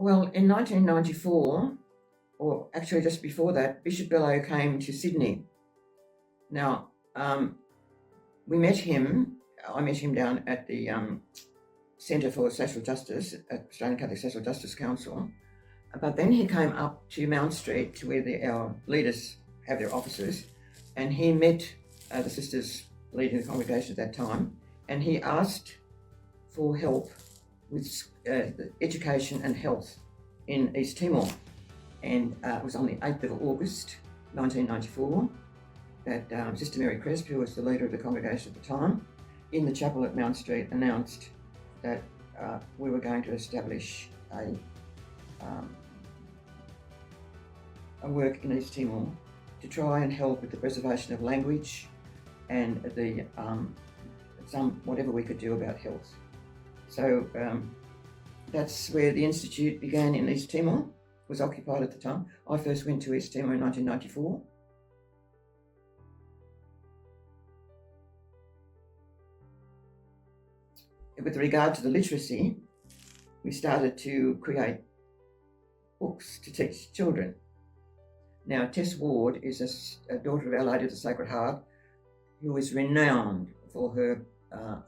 Well, in 1994, or actually just before that, Bishop Bello came to Sydney. Now, we met him. I met him down at the Centre for Social Justice at Australian Catholic Social Justice Council. But then he came up to Mount Street, to where our leaders have their offices, and he met the sisters leading the congregation at that time, and he asked for help with education and health in East Timor. And it was on the 8th of August 1994 that Sister Mary Cresp, who was the leader of the congregation at the time, in the chapel at Mount Street announced that we were going to establish a work in East Timor to try and help with the preservation of language and the whatever we could do about health. So that's where the Institute began in East Timor, was occupied at the time. I first went to East Timor in 1994. With regard to the literacy, we started to create books to teach children. Now, Tess Ward is a daughter of Our Lady of the Sacred Heart, who is renowned for her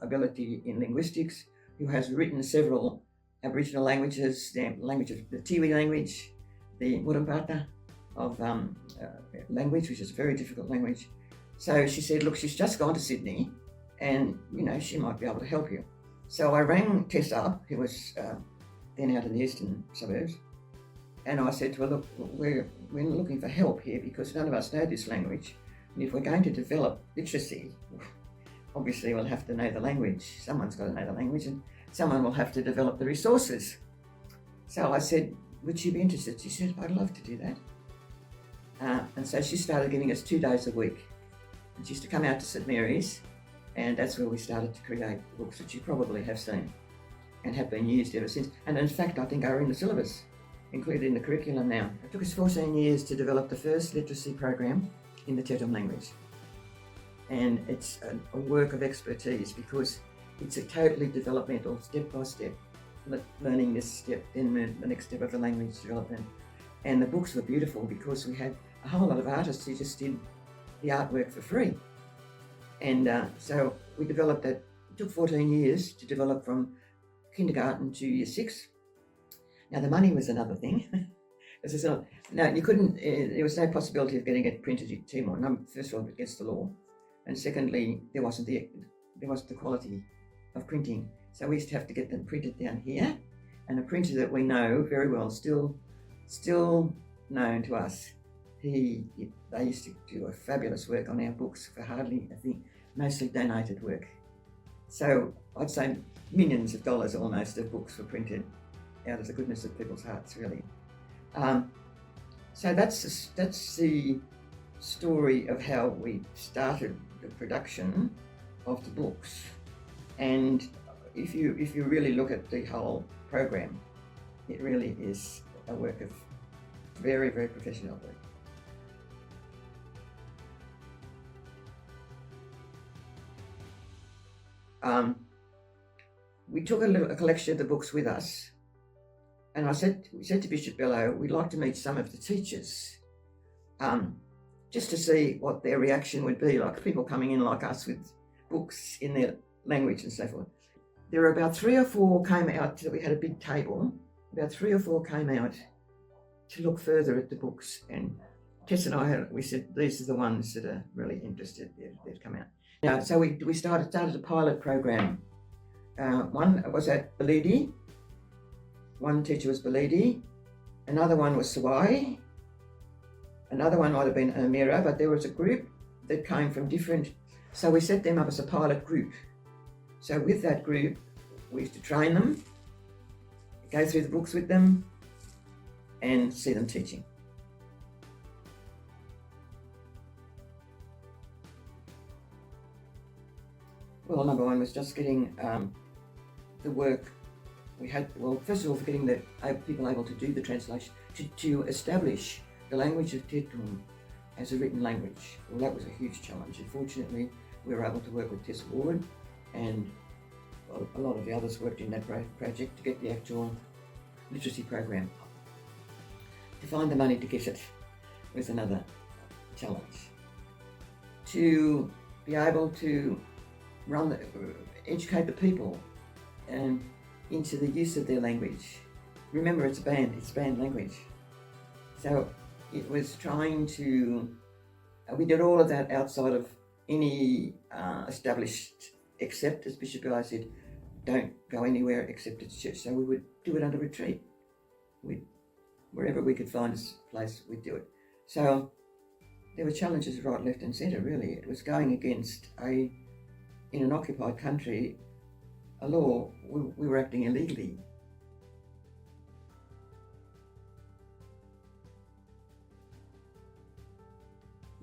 ability in linguistics, who has written several Aboriginal languages, the language of the Tiwi language, the Murrumbata of language, which is a very difficult language. So she said, look, she's just gone to Sydney and, she might be able to help you. So I rang Tess up, who was then out in the eastern suburbs, and I said to her, look, we're looking for help here because none of us know this language. And if we're going to develop literacy, obviously we'll have to know the language. Someone's got to know the language and someone will have to develop the resources. So I said, would she be interested? She said, I'd love to do that. And so she started giving us 2 days a week. And she used to come out to St Mary's, and that's where we started to create books that you probably have seen and have been used ever since. And in fact, I think are in the syllabus, included in the curriculum now. It took us 14 years to develop the first literacy program in the Tetum language. And it's a work of expertise because it's a totally developmental, step-by-step, learning this step, then the next step of the language development. And the books were beautiful because we had a whole lot of artists who just did the artwork for free. And so we developed that. It took 14 years to develop from kindergarten to year 6. Now the money was another thing. You couldn't, there was no possibility of getting it printed in Timor. First of all, against the law. And secondly, there wasn't the quality of printing. So we used to have to get them printed down here. And a printer that we know very well, still known to us, they used to do a fabulous work on our books for hardly, I think, mostly donated work. So I'd say millions of dollars almost of books were printed out of the goodness of people's hearts, really. So that's the story of how we started the production of the books. And if you really look at the whole program, it really is a work of very, very professional work. We took a collection of the books with us, and we said to Bishop Bello, we'd like to meet some of the teachers, just to see what their reaction would be, like people coming in like us with books in their language and so forth. There were about 3 or 4 came out, that we had a big table, about 3 or 4 came out to look further at the books, and Tess and we said, these are the ones that are really interested, they'd come out. Now, so we started a pilot program. One was at Balidi. One teacher was Balidi. Another one was Sawai. Another one might have been Amira, but there was a group that came from different. So we set them up as a pilot group. So with that group, we used to train them, go through the books with them, and see them teaching. Well, number one was just getting the work we had. Well, first of all, for getting the people able to do the translation, to establish the language of Tetum as a written language. Well, that was a huge challenge. Unfortunately, we were able to work with Tess Ward, and a lot of the others worked in that project to get the actual literacy program. To find the money to get it was another challenge. To be able to educate the people into the use of their language. Remember, it's banned language. So it was trying to, we did all of that outside of any established, except, as Bishop Guy said, don't go anywhere except at church. So we would do it under retreat. Wherever we could find a place, we'd do it. So there were challenges right, left and centre, really. It was going against in an occupied country, a law. We were acting illegally.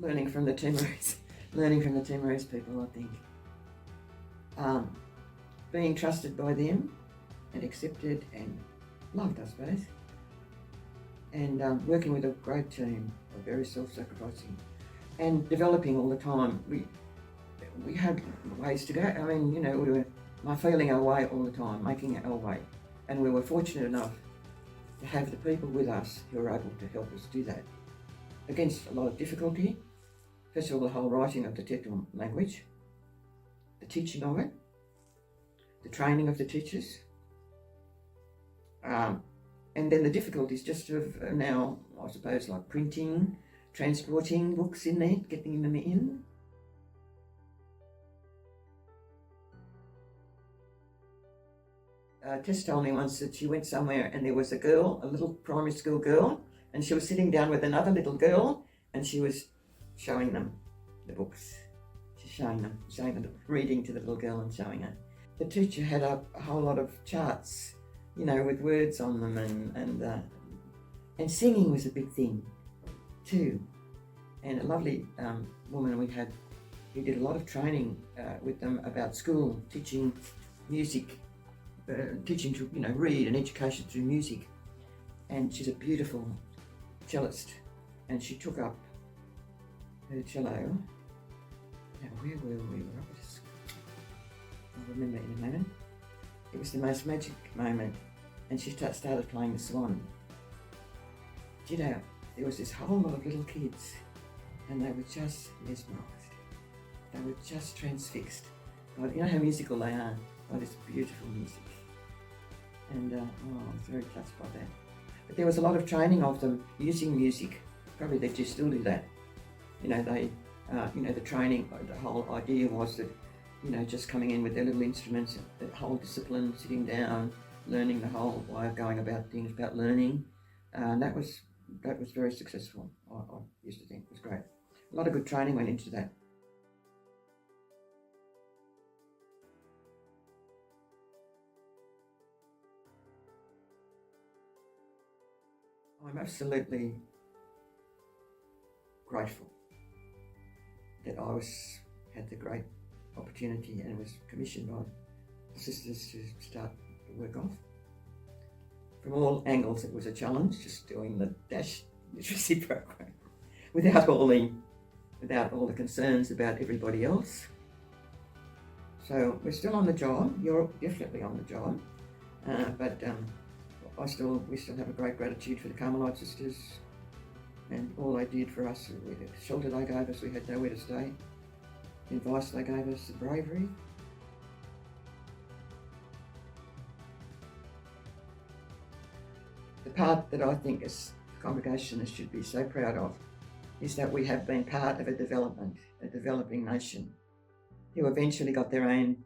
Learning from the Timorese people, I think. Being trusted by them and accepted and loved, I suppose. And working with a great team, very self-sacrificing, and developing all the time. We had ways to go. I mean, we were feeling our way all the time, making it our way. And we were fortunate enough to have the people with us who were able to help us do that. Against a lot of difficulty. First of all, the whole writing of the Tetum language, the teaching of it, the training of the teachers, and then the difficulties just of now, I suppose, like printing, transporting books in there, getting them in. Tess told me once that she went somewhere and there was a girl, a little primary school girl, and she was sitting down with another little girl and she was showing them the books. She's showing them, reading to the little girl and showing her. The teacher had a whole lot of charts, with words on them, and singing was a big thing too. And a lovely woman we had who did a lot of training with them about school, teaching music, teaching to read and education through music. And she's a beautiful cellist, and she took up her cello. Now, where were we? I'll remember in a moment. It was the most magic moment, and she started playing the Swan. There was this whole lot of little kids, and they were just mesmerised. They were just transfixed. God, you know how musical they are, by this beautiful music. And I was very touched by that. But there was a lot of training of them using music. Probably they just still do that. The training, the whole idea was that, just coming in with their little instruments, the whole discipline, sitting down, learning the whole way of going about things, about learning. That was very successful, I used to think. It was great. A lot of good training went into that. I'm absolutely grateful that I had the great opportunity and was commissioned by the sisters to start the work off. From all angles, it was a challenge, just doing the Dash literacy program without all the concerns about everybody else. So we're still on the job. You're definitely on the job, but we still have a great gratitude for the Carmelite sisters and all they did for us. The shelter they gave us, we had nowhere to stay. The advice they gave us, the bravery. The part that I think as a congregation should be so proud of is that we have been part of a developing nation who eventually got their own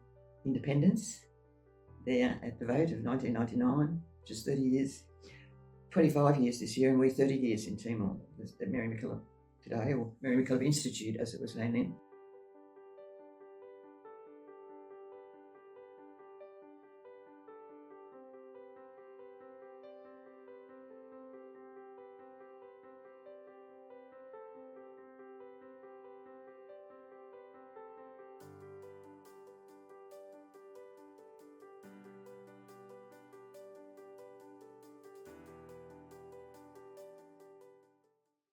independence there at the vote of 1999, which is 30 years, 25 years this year, and we're 30 years in Timor, at Mary MacKillop today, or Mary MacKillop Institute as it was named then.